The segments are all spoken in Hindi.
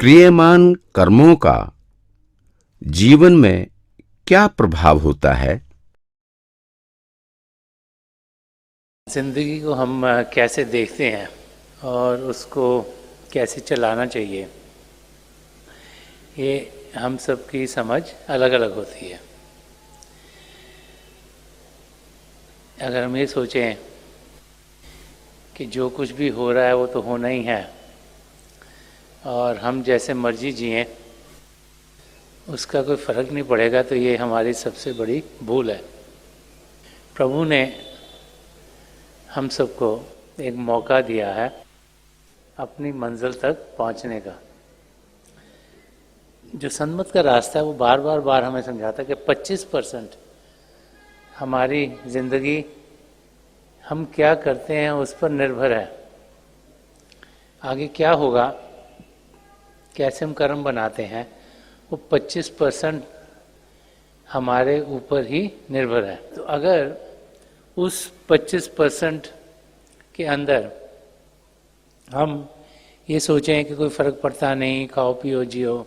क्रियमान कर्मों का जीवन में क्या प्रभाव होता है? ज़िंदगी को हम कैसे देखते हैं और उसको कैसे चलाना चाहिए, ये हम सबकी समझ अलग अलग होती है। अगर हम ये सोचें कि जो कुछ भी हो रहा है वो तो होना ही है और हम जैसे मर्जी जिएं, उसका कोई फ़र्क नहीं पड़ेगा, तो ये हमारी सबसे बड़ी भूल है। प्रभु ने हम सबको एक मौका दिया है अपनी मंजिल तक पहुंचने का। जो सन्मत का रास्ता है वो बार बार हमें समझाता है कि 25% हमारी ज़िंदगी हम क्या करते हैं उस पर निर्भर है। आगे क्या होगा, कैसे हम कर्म बनाते हैं, वो 25% हमारे ऊपर ही निर्भर है। तो अगर उस 25% के अंदर हम ये सोचें कि कोई फ़र्क पड़ता नहीं, खाओ पियो जियो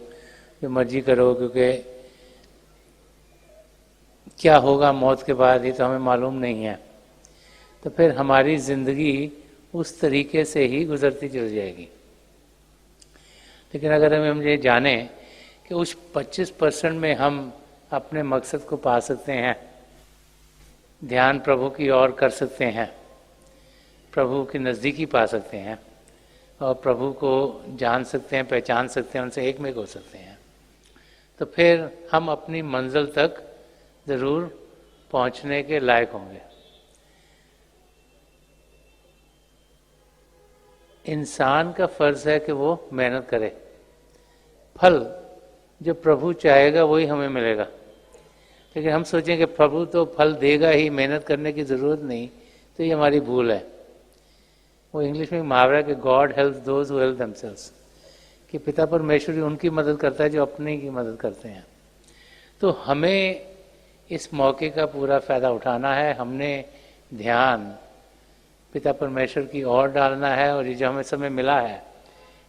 जो मर्जी करो, क्योंकि क्या होगा मौत के बाद ये तो हमें मालूम नहीं है, तो फिर हमारी ज़िंदगी उस तरीके से ही गुजरती चल जाएगी। लेकिन अगर हम ये जाने कि उस 25% में हम अपने मकसद को पा सकते हैं, ध्यान प्रभु की ओर कर सकते हैं, प्रभु की नज़दीकी पा सकते हैं और प्रभु को जान सकते हैं, पहचान सकते हैं, उनसे एक में हो सकते हैं, तो फिर हम अपनी मंजिल तक ज़रूर पहुंचने के लायक होंगे। इंसान का फ़र्ज़ है कि वो मेहनत करे, फल जो प्रभु चाहेगा वही हमें मिलेगा। लेकिन हम सोचें कि प्रभु तो फल देगा ही, मेहनत करने की ज़रूरत नहीं, तो ये हमारी भूल है। वो इंग्लिश में मुहावरा है कि God helps those who help themselves, कि पिता परमेश्वर ही उनकी मदद करता है जो अपने की मदद करते हैं। तो हमें इस मौके का पूरा फ़ायदा उठाना है। हमने ध्यान पिता परमेश्वर की ओर डालना है और ये जो हमें समय मिला है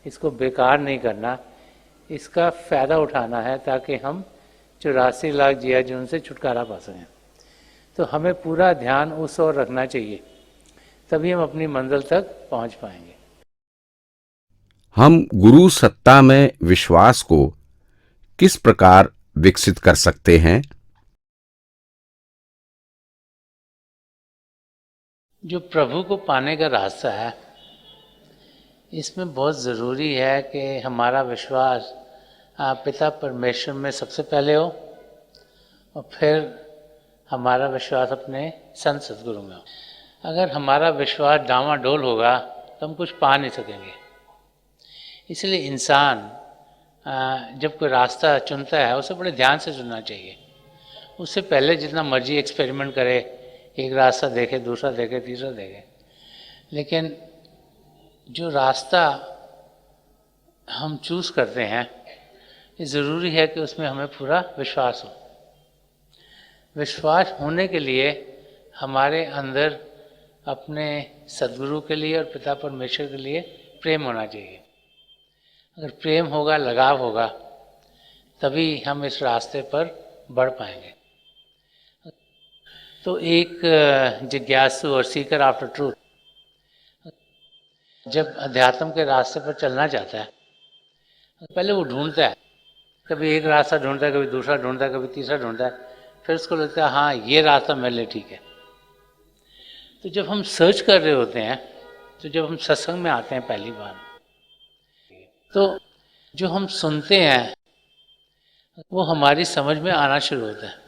इसको बेकार नहीं करना, इसका फ़ायदा उठाना है ताकि हम 84 लाख जिया जून से छुटकारा पा सकें। तो हमें पूरा ध्यान उस ओर रखना चाहिए, तभी हम अपनी मंजिल तक पहुंच पाएंगे। हम गुरु सत्ता में विश्वास को किस प्रकार विकसित कर सकते हैं? जो प्रभु को पाने का रास्ता है, इसमें बहुत ज़रूरी है कि हमारा विश्वास पिता परमेश्वर में सबसे पहले हो और फिर हमारा विश्वास अपने संत सदगुरु में हो। अगर हमारा विश्वास डामाडोल होगा तो हम कुछ पा नहीं सकेंगे। इसलिए इंसान जब कोई रास्ता चुनता है उसे बड़े ध्यान से चुनना चाहिए। उससे पहले जितना मर्जी एक्सपेरिमेंट करे, एक रास्ता देखे, दूसरा देखे, तीसरा देखे, लेकिन जो रास्ता हम चूज़ करते हैं ये ज़रूरी है कि उसमें हमें पूरा विश्वास हो। विश्वास होने के लिए हमारे अंदर अपने सद्गुरु के लिए और पिता परमेश्वर के लिए प्रेम होना चाहिए। अगर प्रेम होगा, लगाव होगा, तभी हम इस रास्ते पर बढ़ पाएंगे। तो एक जिज्ञासु और सीकर आफ्टर ट्रूथ जब अध्यात्म के रास्ते पर चलना चाहता है, पहले वो ढूंढता है, कभी एक रास्ता ढूंढता है, कभी दूसरा ढूंढता है, कभी तीसरा ढूंढता है, फिर उसको लगता है हाँ ये रास्ता मेरे लिए ठीक है। तो जब हम सर्च कर रहे होते हैं, तो जब हम सत्संग में आते हैं पहली बार, तो जो हम सुनते हैं वो हमारी समझ में आना शुरू होता है।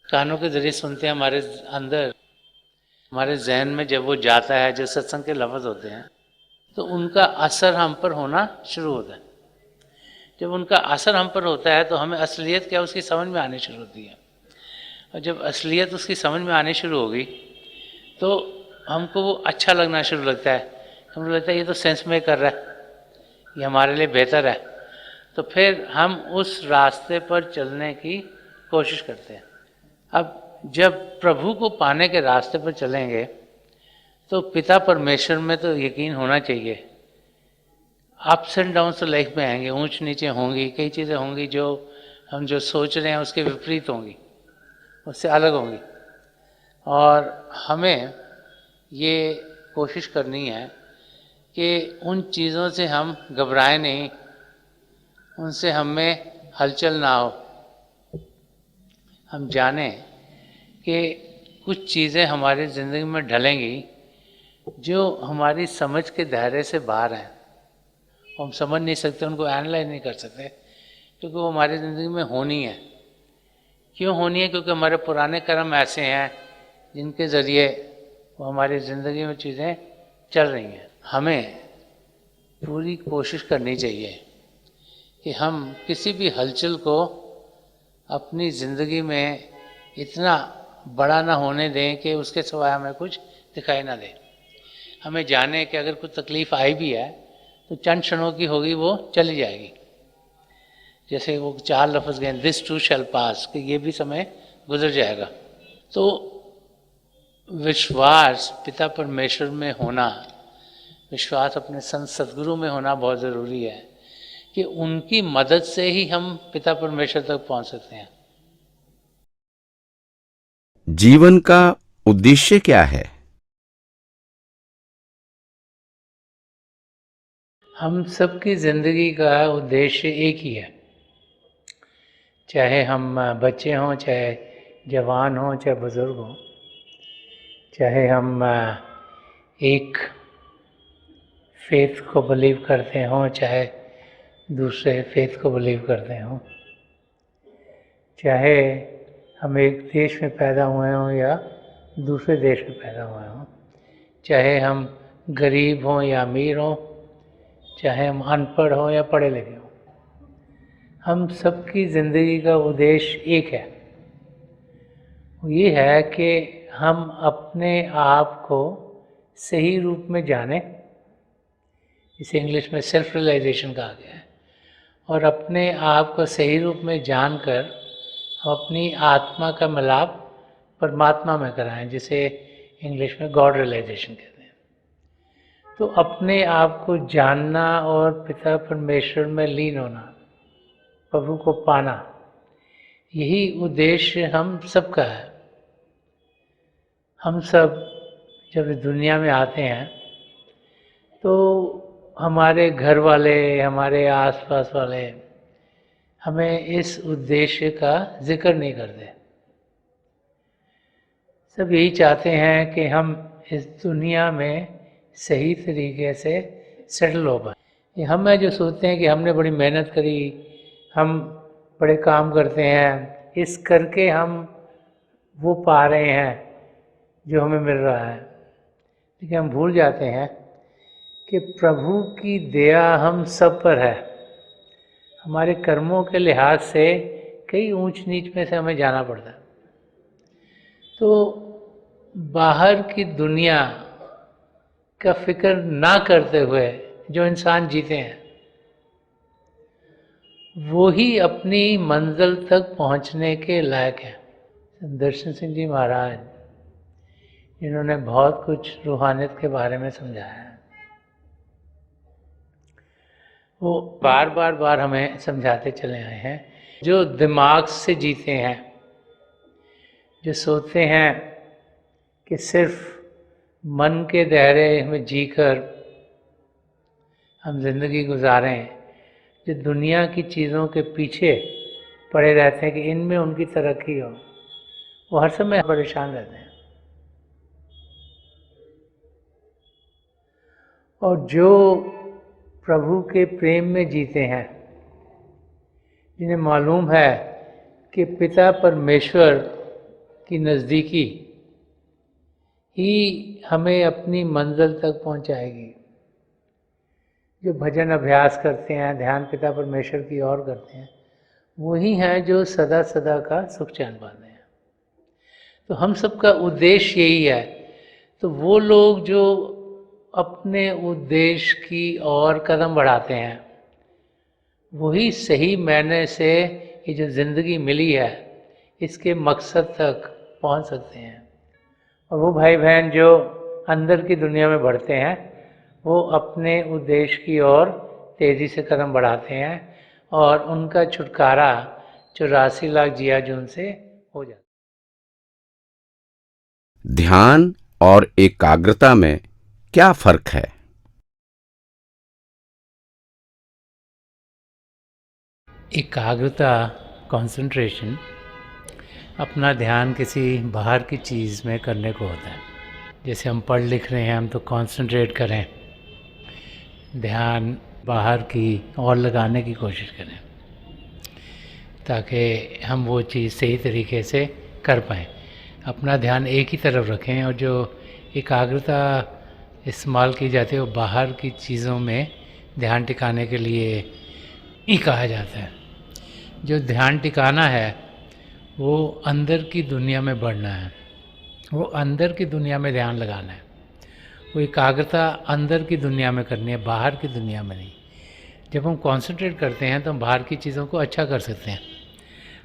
कानों के जरिए सुनते हैं, हमारे अंदर, हमारे जहन में जब वो जाता है, जो सत्संग के लफ्ज़ होते हैं, तो उनका असर हम पर होना शुरू होता है। जब उनका असर हम पर होता है तो हमें असलियत क्या उसकी समझ में आनी शुरू होती है, और जब असलियत उसकी समझ में आनी शुरू होगी तो हमको वो अच्छा लगना शुरू लगता है। हमको लगता है ये तो सेंस में कर रहा है, ये हमारे लिए बेहतर है, तो फिर हम उस रास्ते पर चलने की कोशिश करते हैं। अब जब प्रभु को पाने के रास्ते पर चलेंगे तो पिता परमेश्वर में तो यकीन होना चाहिए। अप्स एंड डाउन्स तो लाइफ में आएंगे, ऊंच नीचे होंगी, कई चीज़ें होंगी जो हम जो सोच रहे हैं उसके विपरीत होंगी, उससे अलग होंगी। और हमें ये कोशिश करनी है कि उन चीज़ों से हम घबराएं नहीं, उनसे हमें हलचल ना हो। हम जानें कि कुछ चीज़ें हमारी ज़िंदगी में ढलेंगी जो हमारी समझ के दायरे से बाहर हैं, हम समझ नहीं सकते, उनको एनालाइज नहीं कर सकते, क्योंकि वो हमारी ज़िंदगी में होनी है। क्यों होनी है? क्योंकि हमारे पुराने कर्म ऐसे हैं जिनके ज़रिए वो हमारी ज़िंदगी में चीज़ें चल रही हैं। हमें पूरी कोशिश करनी चाहिए कि हम किसी भी हलचल को अपनी ज़िंदगी में इतना बड़ा ना होने दें कि उसके सिवाय हमें कुछ दिखाई ना दे। हमें जाने कि अगर कुछ तकलीफ़ आई भी है तो चंद क्षणों की होगी, वो चली जाएगी। जैसे वो 4 लफ्ज़ गए, दिस टू शैल पास, कि ये भी समय गुजर जाएगा। तो विश्वास पिता परमेश्वर में होना, विश्वास अपने संत सदगुरु में होना बहुत ज़रूरी है कि उनकी मदद से ही हम पिता परमेश्वर तक पहुंच सकते हैं। जीवन का उद्देश्य क्या है? हम सबकी ज़िंदगी का उद्देश्य एक ही है, चाहे हम बच्चे हों, चाहे जवान हों, चाहे बुज़ुर्ग हों, चाहे हम एक फेथ को बिलीव करते हों, चाहे दूसरे फेथ को बिलीव करते हों, चाहे हम एक देश में पैदा हुए हों या दूसरे देश में पैदा हुए हों, चाहे हम गरीब हों या अमीर हों, चाहे हम अनपढ़ हों या पढ़े लिखे हों, हम सबकी ज़िंदगी का उद्देश्य एक है। ये है कि हम अपने आप को सही रूप में जानें, इसे इंग्लिश में सेल्फ रियलाइजेशन कहा गया है, और अपने आप को सही रूप में जानकर हम अपनी आत्मा का मिलाप परमात्मा में कराएं, जिसे इंग्लिश में गॉड रियलाइजेशन कहते हैं। तो अपने आप को जानना और पिता परमेश्वर में लीन होना, प्रभु को पाना, यही उद्देश्य हम सबका है। हम सब जब इस दुनिया में आते हैं तो हमारे घर वाले, हमारे आसपास वाले हमें इस उद्देश्य का जिक्र नहीं करते। सब यही चाहते हैं कि हम इस दुनिया में सही तरीके से सेटल हो पाए। हम जो सोचते हैं कि हमने बड़ी मेहनत करी, हम बड़े काम करते हैं, इस करके हम वो पा रहे हैं जो हमें मिल रहा है, लेकिन हम भूल जाते हैं कि प्रभु की दया हम सब पर है। हमारे कर्मों के लिहाज से कई ऊंच नीच में से हमें जाना पड़ता है। तो बाहर की दुनिया का फिक्र ना करते हुए जो इंसान जीते हैं, वो ही अपनी मंजिल तक पहुंचने के लायक हैं। दर्शन सिंह जी महाराज, इन्होंने बहुत कुछ रूहानियत के बारे में समझाया है। वो बार बार हमें समझाते चले आए हैं। जो दिमाग से जीते हैं, जो सोचते हैं कि सिर्फ मन के दायरे में जीकर हम जिंदगी गुजारें, जो दुनिया की चीज़ों के पीछे पड़े रहते हैं कि इनमें उनकी तरक्की हो, वो हर समय परेशान रहते हैं। और जो प्रभु के प्रेम में जीते हैं, जिन्हें मालूम है कि पिता परमेश्वर की नज़दीकी ही हमें अपनी मंजिल तक पहुंचाएगी, जो भजन अभ्यास करते हैं, ध्यान पिता परमेश्वर की ओर करते हैं, वही हैं जो सदा सदा का सुख चैन पाते हैं। तो हम सबका उद्देश्य यही है। तो वो लोग जो अपने उद्देश्य की ओर कदम बढ़ाते हैं, वही सही मायने से ये जो ज़िंदगी मिली है, इसके मकसद तक पहुंच सकते हैं। और वो भाई बहन जो अंदर की दुनिया में बढ़ते हैं, वो अपने उद्देश्य की ओर तेज़ी से कदम बढ़ाते हैं और उनका छुटकारा 84 लाख जिया जून से हो जाता है। ध्यान और एकाग्रता में क्या फर्क है? एकाग्रता, कंसंट्रेशन, अपना ध्यान किसी बाहर की चीज़ में करने को होता है। जैसे हम पढ़ लिख रहे हैं, हम तो कंसंट्रेट करें, ध्यान बाहर की और लगाने की कोशिश करें ताकि हम वो चीज़ सही तरीके से कर पाएँ। अपना ध्यान एक ही तरफ रखें और जो एकाग्रता इस्तेमाल की जाती है वो बाहर की चीज़ों में ध्यान टिकाने के लिए ही कहा जाता है। जो ध्यान टिकाना है वो अंदर की दुनिया में बढ़ना है, वो अंदर की दुनिया में ध्यान लगाना है। वो एकाग्रता अंदर की दुनिया में करनी है, बाहर की दुनिया में नहीं। जब हम कंसंट्रेट करते हैं तो हम बाहर की चीज़ों को अच्छा कर सकते हैं।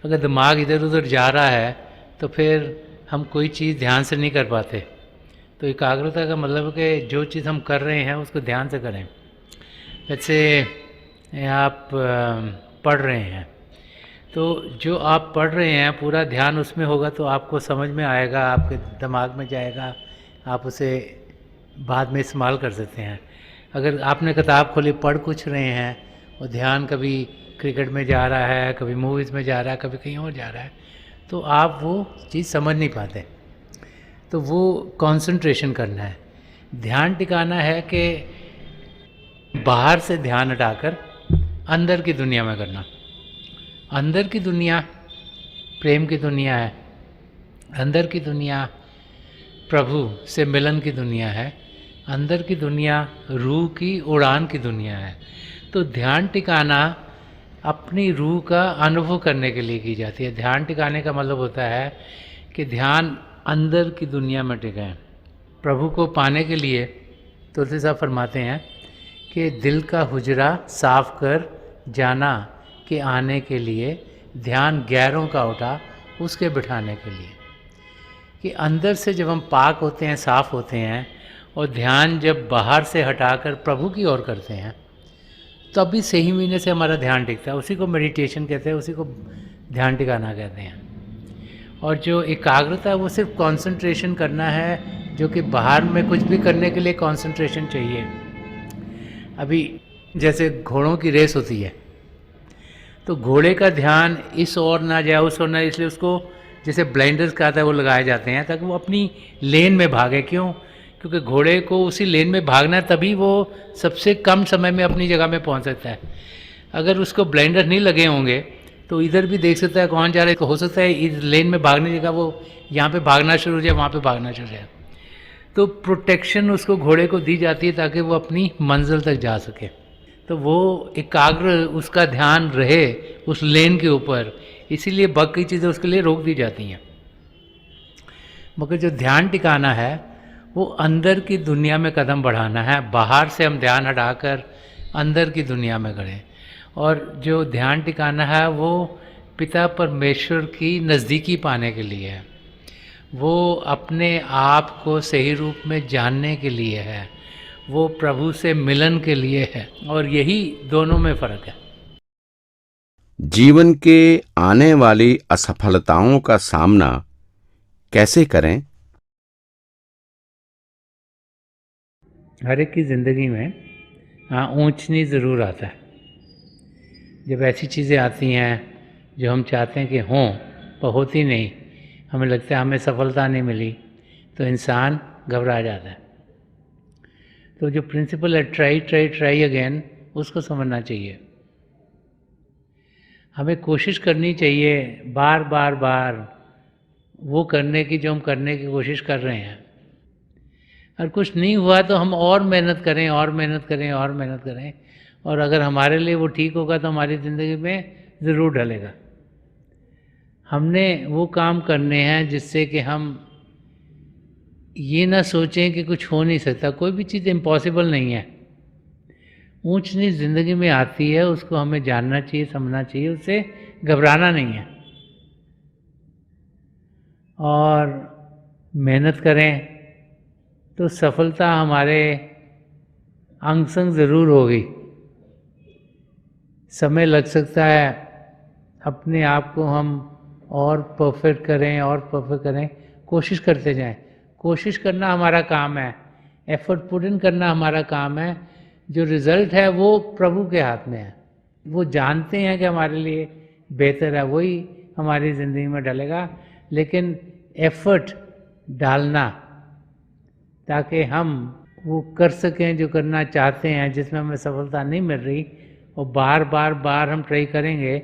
अगर दिमाग इधर उधर जा रहा है तो फिर हम कोई चीज़ ध्यान से नहीं कर पाते। तो एकाग्रता का मतलब है कि जो चीज़ हम कर रहे हैं उसको ध्यान से करें। जैसे आप पढ़ रहे हैं तो जो आप पढ़ रहे हैं पूरा ध्यान उसमें होगा तो आपको समझ में आएगा, आपके दिमाग में जाएगा, आप उसे बाद में इस्तेमाल कर सकते हैं। अगर आपने किताब खोली, पढ़ कुछ रहे हैं और ध्यान कभी क्रिकेट में जा रहा है, कभी मूवीज़ में जा रहा है, कभी कहीं और जा रहा है, तो आप वो चीज़ समझ नहीं पाते। तो वो कंसंट्रेशन करना है। ध्यान टिकाना है कि बाहर से ध्यान हटाकर अंदर की दुनिया में करना। अंदर की दुनिया प्रेम की दुनिया है, अंदर की दुनिया प्रभु से मिलन की दुनिया है, अंदर की दुनिया रूह की उड़ान की दुनिया है। तो ध्यान टिकाना अपनी रूह का अनुभव करने के लिए की जाती है। ध्यान टिकाने का मतलब होता है कि ध्यान अंदर की दुनिया में टिकाएं। प्रभु को पाने के लिए तुलसी साहब फरमाते हैं कि दिल का हुजरा साफ कर जाना के आने के लिए, ध्यान गैरों का उठा उसके बिठाने के लिए। कि अंदर से जब हम पाक होते हैं, साफ होते हैं और ध्यान जब बाहर से हटाकर प्रभु की ओर करते हैं तभी सही महीने से हमारा ध्यान टिकता है। उसी को मेडिटेशन कहते हैं, उसी को ध्यान टिकाना कहते हैं। और जो एकाग्रता है वो सिर्फ कंसंट्रेशन करना है, जो कि बाहर में कुछ भी करने के लिए कंसंट्रेशन चाहिए। अभी जैसे घोड़ों की रेस होती है तो घोड़े का ध्यान इस ओर ना जाए उस ओर ना, इसलिए उसको जैसे ब्लाइंडर्स कहता है वो लगाए जाते हैं ताकि वो अपनी लेन में भागे। क्यों? क्योंकि घोड़े को उसी लेन में भागना है, तभी वो सबसे कम समय में अपनी जगह में पहुंच सकता है। अगर उसको ब्लाइंडर नहीं लगे होंगे तो इधर भी देख सकता है कौन जा रहा है, तो हो सकता है इस लेन में भागने की जगह वो यहाँ पे भागना शुरू हो जाए, वहाँ पे भागना शुरू हो जाए। तो प्रोटेक्शन उसको घोड़े को दी जाती है ताकि वो अपनी मंजिल तक जा सके। तो वो एकाग्र उसका ध्यान रहे उस लेन के ऊपर, इसीलिए बाकी चीज़ें उसके लिए रोक दी जाती हैं। मगर जो ध्यान टिकाना है वो अंदर की दुनिया में कदम बढ़ाना है। बाहर से हम ध्यान हटाकर अंदर की दुनिया में करें। और जो ध्यान टिकाना है वो पिता परमेश्वर की नज़दीकी पाने के लिए है, वो अपने आप को सही रूप में जानने के लिए है, वो प्रभु से मिलन के लिए है। और यही दोनों में फ़र्क है। जीवन के आने वाली असफलताओं का सामना कैसे करें? हर एक की ज़िंदगी में हाँ, ऊंच नीच ज़रूर आता है। जब ऐसी चीज़ें आती हैं जो हम चाहते हैं कि हों पर होती नहीं, हमें लगता है हमें सफलता नहीं मिली, तो इंसान घबरा जाता है। तो जो प्रिंसिपल है ट्राई ट्राई ट्राई अगेन, उसको समझना चाहिए। हमें कोशिश करनी चाहिए बार बार बार वो करने की जो हम करने की कोशिश कर रहे हैं। और कुछ नहीं हुआ तो हम और मेहनत करें और मेहनत करें और मेहनत करें, और अगर हमारे लिए वो ठीक होगा तो हमारी ज़िंदगी में ज़रूर ढलेगा। हमने वो काम करने हैं जिससे कि हम ये ना सोचें कि कुछ हो नहीं सकता। कोई भी चीज़ इम्पॉसिबल नहीं है। ऊंच नीच ज़िंदगी में आती है, उसको हमें जानना चाहिए, समझना चाहिए, उससे घबराना नहीं है। और मेहनत करें तो सफलता हमारे अंग संग ज़रूर होगी। समय लग सकता है, अपने आप को हम और परफेक्ट करें और परफेक्ट करें, कोशिश करते जाएं। कोशिश करना हमारा काम है, एफर्ट पुट इन करना हमारा काम है। जो रिजल्ट है वो प्रभु के हाथ में है। वो जानते हैं कि हमारे लिए बेहतर है, वही हमारी ज़िंदगी में डलेगा। लेकिन एफर्ट डालना ताकि हम वो कर सकें जो करना चाहते हैं, जिसमें हमें सफलता नहीं मिल रही, और बार बार बार हम ट्राई करेंगे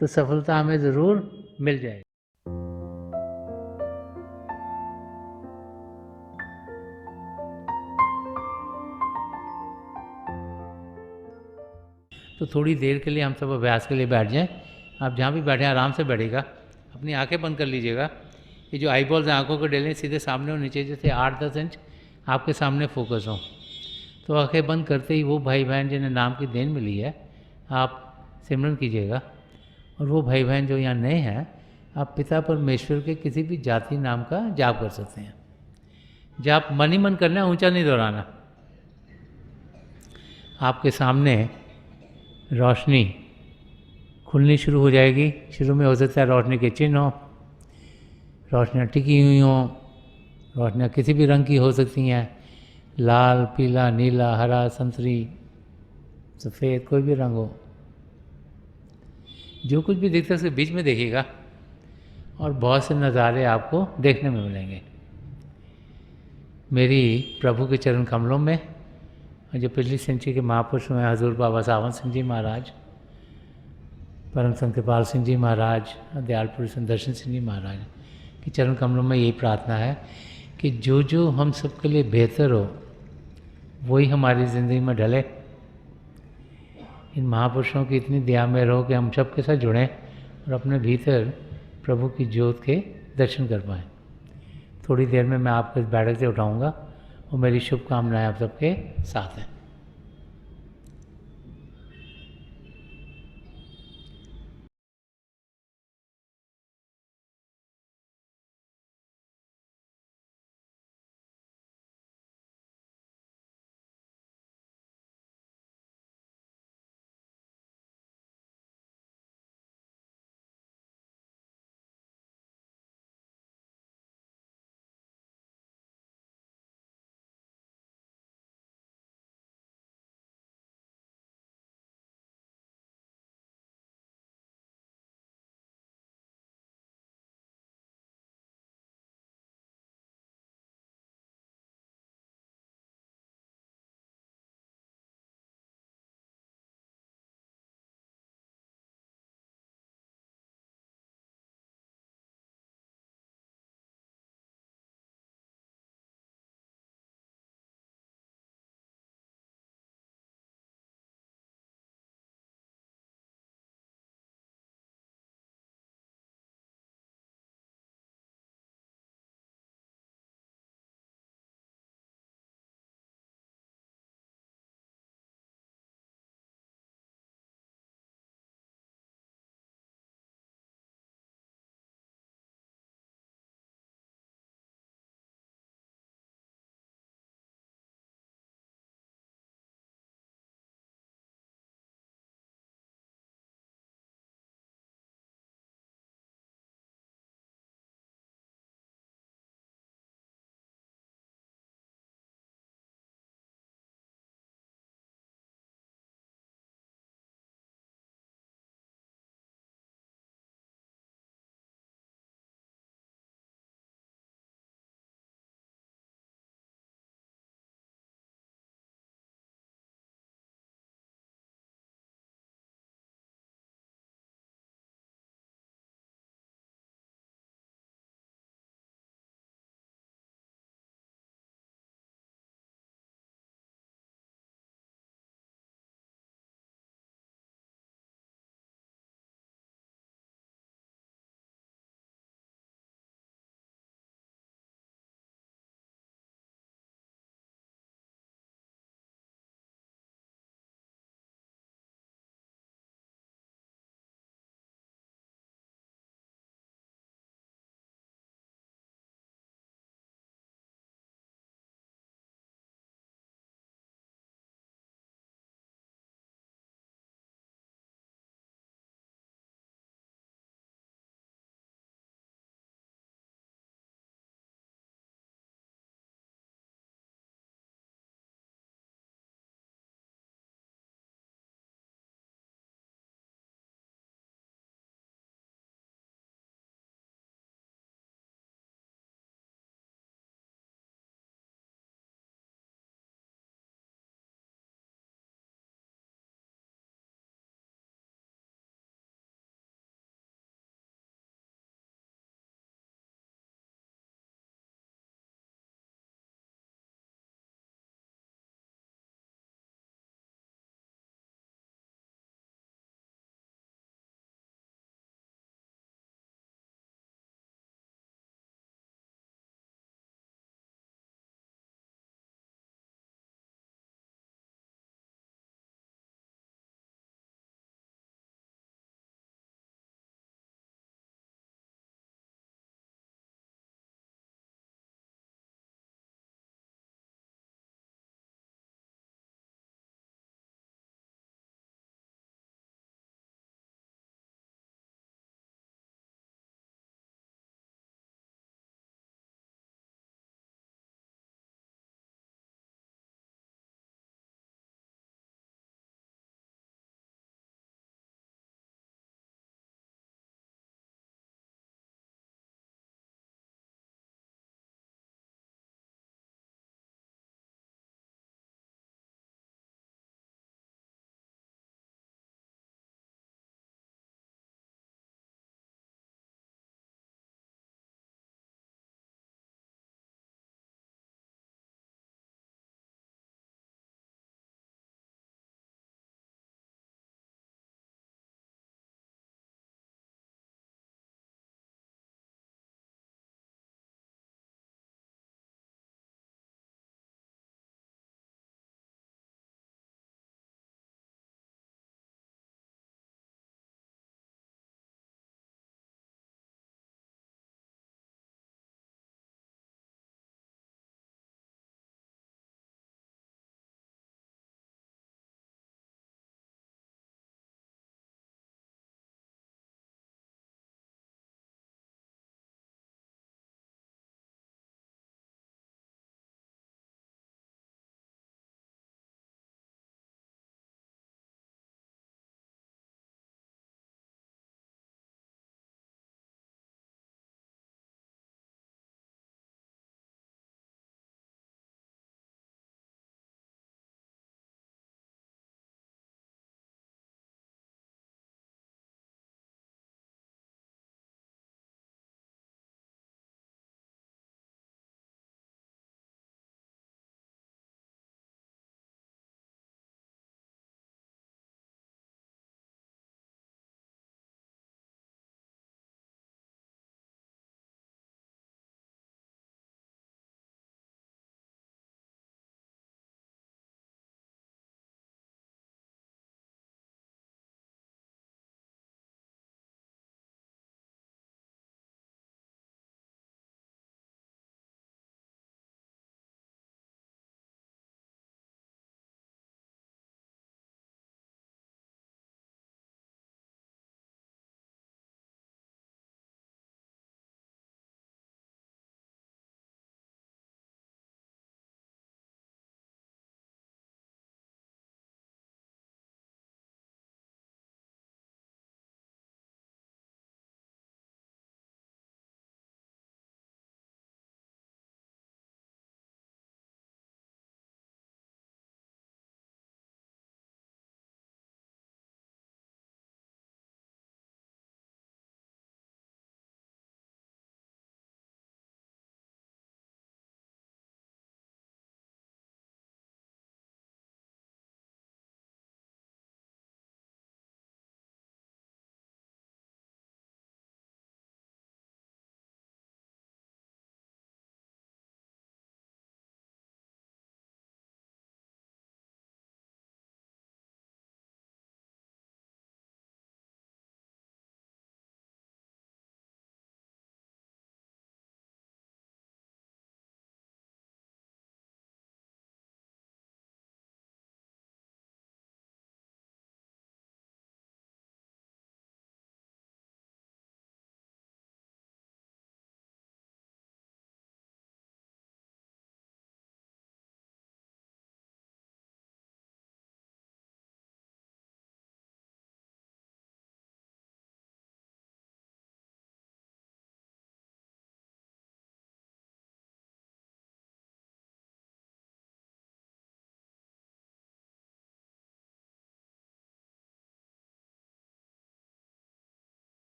तो सफलता हमें ज़रूर मिल जाएगी। तो थोड़ी देर के लिए हम सब अभ्यास के लिए बैठ जाएं। आप जहाँ भी बैठे आराम से बैठेगा, अपनी आंखें बंद कर लीजिएगा। ये जो आई बॉल्स हैं आँखों के डेले सीधे सामने और नीचे जैसे 8-10 इंच आपके सामने फोकस हो। तो आंखें बंद करते ही वो भाई बहन जिन्हें नाम की देन मिली है, आप सिमरन कीजिएगा। और वो भाई बहन जो यहाँ नए हैं, आप पिता परमेश्वर के किसी भी जाति नाम का जाप कर सकते हैं। जाप मन ही मन करना है, ऊंचा नहीं दोहराना। आपके सामने रोशनी खुलनी शुरू हो जाएगी। शुरू में हो सकता है रोशनी के चिन्ह हो, रोशनियाँ टिकी हुई हों, रोशनियाँ किसी भी रंग की हो सकती हैं, लाल, पीला, नीला, हरा, संतरी, सफ़ेद, कोई भी रंग हो। जो कुछ भी दिखता है उसके बीच में देखिएगा और बहुत से नज़ारे आपको देखने में मिलेंगे। मेरी प्रभु के चरण कमलों में, जो पिछली सेंचुरी के महापुरुष हुए हजूर बाबा सावन सिंह जी महाराज, परम संत कृपाल सिंह जी महाराज, दयाल पुरुष सुदर्शन सिंह जी महाराज के चरण कमलों में यही प्रार्थना है कि जो जो हम सबके लिए बेहतर हो वही हमारी ज़िंदगी में ढले। इन महापुरुषों की इतनी दया में रहो कि हम सब के साथ जुड़ें और अपने भीतर प्रभु की ज्योत के दर्शन कर पाएँ। थोड़ी देर में मैं आपको इस बैठक से उठाऊँगा और मेरी शुभकामनाएं आप सबके साथ हैं।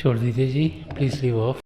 छोड़ दीजिए जी, प्लीज़ लीव ऑफ।